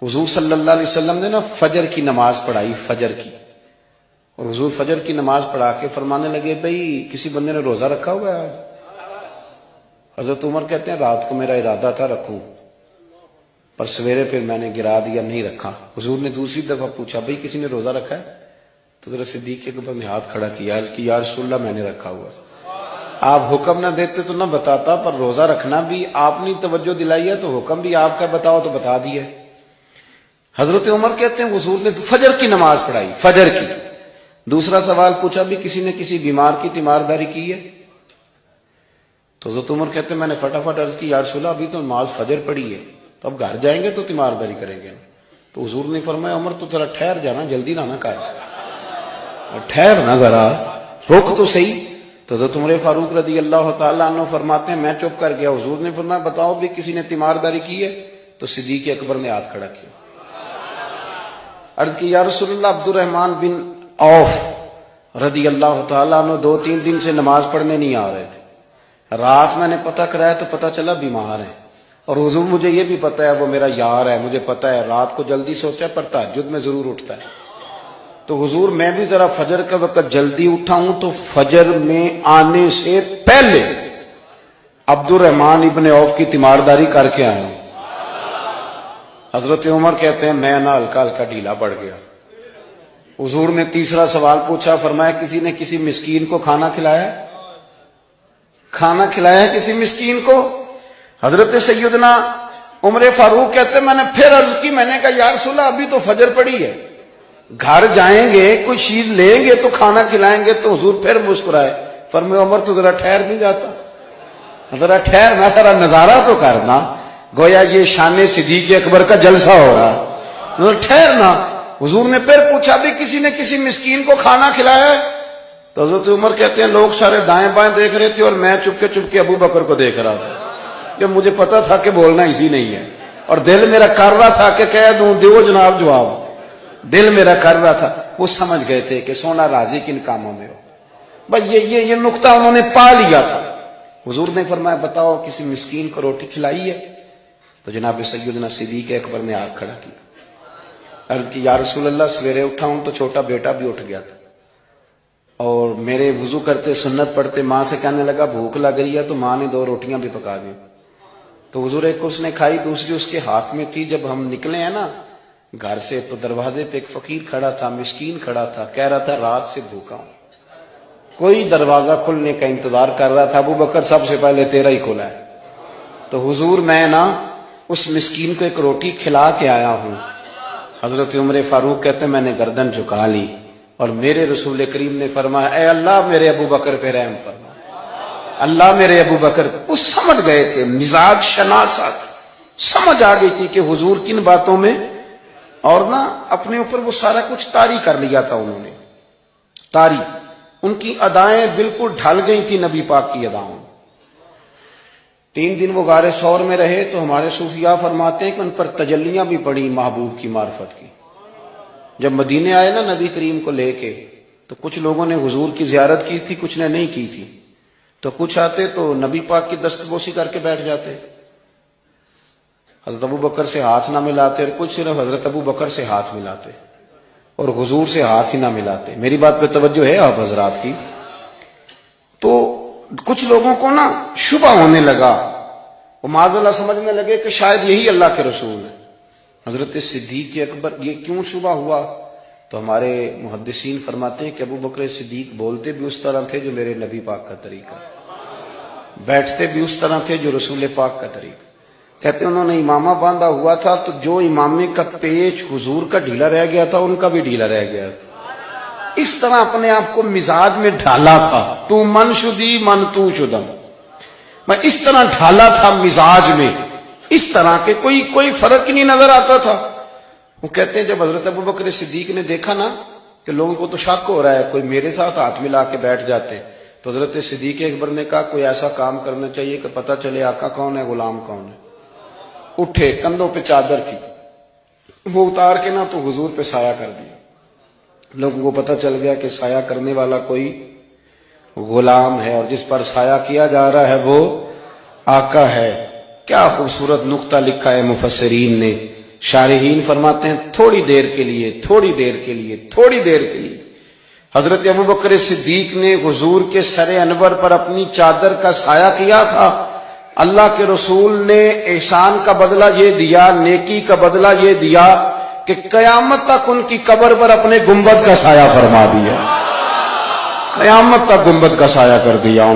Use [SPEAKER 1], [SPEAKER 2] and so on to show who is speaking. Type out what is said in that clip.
[SPEAKER 1] حضور صلی اللہ علیہ وسلم نے نا فجر کی نماز پڑھائی، فجر کی، اور حضور فجر کی نماز پڑھا کے فرمانے لگے بھئی کسی بندے نے روزہ رکھا ہوا ہے آج؟ حضرت عمر کہتے ہیں رات کو میرا ارادہ تھا رکھوں، پر سویرے پھر میں نے گرا دیا، نہیں رکھا۔ حضور نے دوسری دفعہ پوچھا بھئی کسی نے روزہ رکھا ہے؟ تو حضرت صدیق اکبر نے ہاتھ کھڑا کیا، عرض کی یا رسول اللہ میں نے رکھا ہوا۔ آپ حکم نہ دیتے تو نہ بتاتا، پر روزہ رکھنا بھی آپ نے توجہ دلائی ہے تو حکم بھی آپ کا بتاؤ تو بتا دیا۔ حضرت عمر کہتے ہیں حضور نے فجر کی نماز پڑھائی، فجر کی۔ دوسرا سوال پوچھا بھی کسی نے کسی بیمار کی تیمارداری کی ہے؟ تو حضرت عمر کہتے ہیں میں نے فٹافٹ عرض کی یا رسول اللہ ابھی تو نماز فجر پڑھی ہے، تو اب گھر جائیں گے تو تیمارداری کریں گے۔ تو حضور نے فرمایا عمر تو ذرا ٹھہر جانا، جلدی نہ کر، ٹھہر نہ ذرا، رک تو صحیح۔ تو حضرت عمر فاروق رضی اللہ تعالیٰ عنہ فرماتے ہیں میں چپ کر گیا، حضور نے فرمایا بتاؤ بھی کسی نے تیمارداری کی ہے؟ تو صدیق اکبر نے ہاتھ کھڑا کیا، عرض کی یا رسول اللہ عبد الرحمن بن عوف رضی اللہ تعالیٰ عنہ 2-3 دن سے نماز پڑھنے نہیں آ رہے تھے، رات میں نے پتہ کرایا تو پتہ چلا بیمار ہیں، اور حضور مجھے یہ بھی پتہ ہے وہ میرا یار ہے، مجھے پتہ ہے رات کو جلدی سوتا ہے پر تہجد میں ضرور اٹھتا ہے، تو حضور میں بھی ذرا فجر کا وقت جلدی اٹھا ہوں تو فجر میں آنے سے پہلے عبد الرحمن ابن عوف کی تیمارداری کر کے آیا ہوں۔ حضرت عمر کہتے ہیں میں نہ ہلکا ہلکا ڈھیلا پڑ گیا۔ حضور نے تیسرا سوال پوچھا، فرمایا کسی نے کسی مسکین کو کھانا کھلایا؟ کھانا کھلایا ہے کسی مسکین کو؟ حضرت سیدنا عمر فاروق کہتے ہیں میں نے پھر عرض کی، میں نے کہا یا رسول اللہ ابھی تو فجر پڑی ہے، گھر جائیں گے کوئی چیز لیں گے تو کھانا کھلائیں گے۔ تو حضور پھر مسکرائے، فرمایا عمر تو ذرا ٹھہر نہیں جاتا، ذرا ٹھہرنا، ذرا نظارہ تو کرنا، گویا یہ شان صدیق اکبر کا جلسہ ہو رہا، ٹھہرنا۔ حضور نے پھر پوچھا بھی کسی نے کسی مسکین کو کھانا کھلایا ہے؟ تو حضرت عمر کہتے ہیں لوگ سارے دائیں بائیں دیکھ رہے تھے اور میں چپ کے ابو بکر کو دیکھ رہا تھا، کہ مجھے پتا تھا کہ بولنا اسی نہیں ہے، اور دل میرا کر رہا تھا کہ کہہ دوں دیو جناب جواب، دل میرا کر رہا تھا۔ وہ سمجھ گئے تھے کہ سونا راضی کن کاموں میں ہو، بس یہ نقطہ انہوں نے پا لیا تھا۔ حضور نے فرمایا بتاؤ کسی مسکین کو روٹی کھلائی ہے؟ تو جناب سیدنا صدیق اکبر نے ہاتھ کھڑا کیا، عرض کی یا رسول اللہ سویرے اٹھا ہوں تو چھوٹا بیٹا بھی اٹھ گیا تھا، اور میرے وضو کرتے سنت پڑھتے ماں سے کہنے لگا بھوک لگ رہی ہے، تو ماں نے 2 روٹیاں بھی پکا دی، تو حضور ایک اس نے کھائی دوسری اس کے ہاتھ میں تھی۔ جب ہم نکلے ہیں نا گھر سے تو دروازے پہ ایک فقیر کھڑا تھا، مسکین کھڑا تھا، کہہ رہا تھا رات سے بھوکا ہوں، کوئی دروازہ کھلنے کا انتظار کر رہا تھا، ابو بکر سب سے پہلے تیرا ہی کھلا ہے۔ تو حضور میں نا اس مسکین کو ایک روٹی کھلا کے آیا ہوں۔ حضرت عمر فاروق کہتے ہیں میں نے گردن جھکا لی، اور میرے رسول کریم نے فرمایا اے اللہ میرے ابو بکر پہ رحم فرما، اللہ میرے ابو بکر۔ وہ سمجھ گئے تھے، مزاج شناست سمجھ آ گئی تھی کہ حضور کن باتوں میں، اور نا اپنے اوپر وہ سارا کچھ طاری کر لیا تھا انہوں نے، طاری، ان کی ادائیں بالکل ڈھل گئی تھی نبی پاک کی اداؤں۔ 3 دن وہ غار ثور میں رہے تو ہمارے صوفیاء فرماتے ہیں کہ ان پر تجلیاں بھی پڑی محبوب کی معرفت کی۔ جب مدینے آئے نا نبی کریم کو لے کے، تو کچھ لوگوں نے حضور کی زیارت کی تھی، کچھ نے نہیں کی تھی، تو کچھ آتے تو نبی پاک کی دستبوسی کر کے بیٹھ جاتے، حضرت ابو بکر سے ہاتھ نہ ملاتے، اور کچھ صرف حضرت ابو بکر سے ہاتھ ملاتے اور حضور سے ہاتھ ہی نہ ملاتے۔ میری بات پہ توجہ ہے آپ حضرات کی؟ تو کچھ لوگوں کو نا شبہ ہونے لگا، وہ معاذ اللہ سمجھنے لگے کہ شاید یہی اللہ کے رسول ہے۔ حضرت صدیق اکبر یہ کیوں شبہ ہوا؟ تو ہمارے محدثین فرماتے ہیں کہ ابو بکر صدیق بولتے بھی اس طرح تھے جو میرے نبی پاک کا طریقہ، بیٹھتے بھی اس طرح تھے جو رسول پاک کا طریقہ۔ کہتے ہیں انہوں نے امامہ باندھا ہوا تھا تو جو امامے کا پیچ حضور کا ڈھیلا رہ گیا تھا ان کا بھی ڈھیلا رہ گیا تھا، اس طرح اپنے آپ کو مزاج میں ڈھالا تھا، تو من شدی من تو شدم، میں اس طرح ڈھالا تھا مزاج میں، اس طرح کے کوئی فرق ہی نہیں نظر آتا تھا۔ وہ کہتے ہیں جب حضرت ابو بکر صدیق نے دیکھا نا کہ لوگوں کو تو شک ہو رہا ہے، کوئی میرے ساتھ ہاتھ ملا کے بیٹھ جاتے، تو حضرت صدیق اکبر نے کہا کوئی ایسا کام کرنا چاہیے کہ پتہ چلے آقا کون ہے غلام کون ہے۔ اٹھے، کندھوں پہ چادر تھی، وہ اتار کے نا تو حضور پہ سایہ کر دیا، لوگوں کو پتہ چل گیا کہ سایہ کرنے والا کوئی غلام ہے، اور جس پر سایہ کیا جا رہا ہے وہ آقا ہے۔ کیا خوبصورت نقطہ لکھا ہے مفسرین نے شارحین فرماتے ہیں تھوڑی دیر کے لیے، تھوڑی دیر کے لیے، تھوڑی دیر کے لیے حضرت ابوبکر صدیق نے حضور کے سر انور پر اپنی چادر کا سایہ کیا تھا۔ اللہ کے رسول نے احسان کا بدلہ یہ دیا، نیکی کا بدلہ یہ دیا کہ قیامت تک ان کی قبر پر اپنے گنبد کا سایہ فرما دیا، قیامت تک گنبد کا سایہ کر دیا۔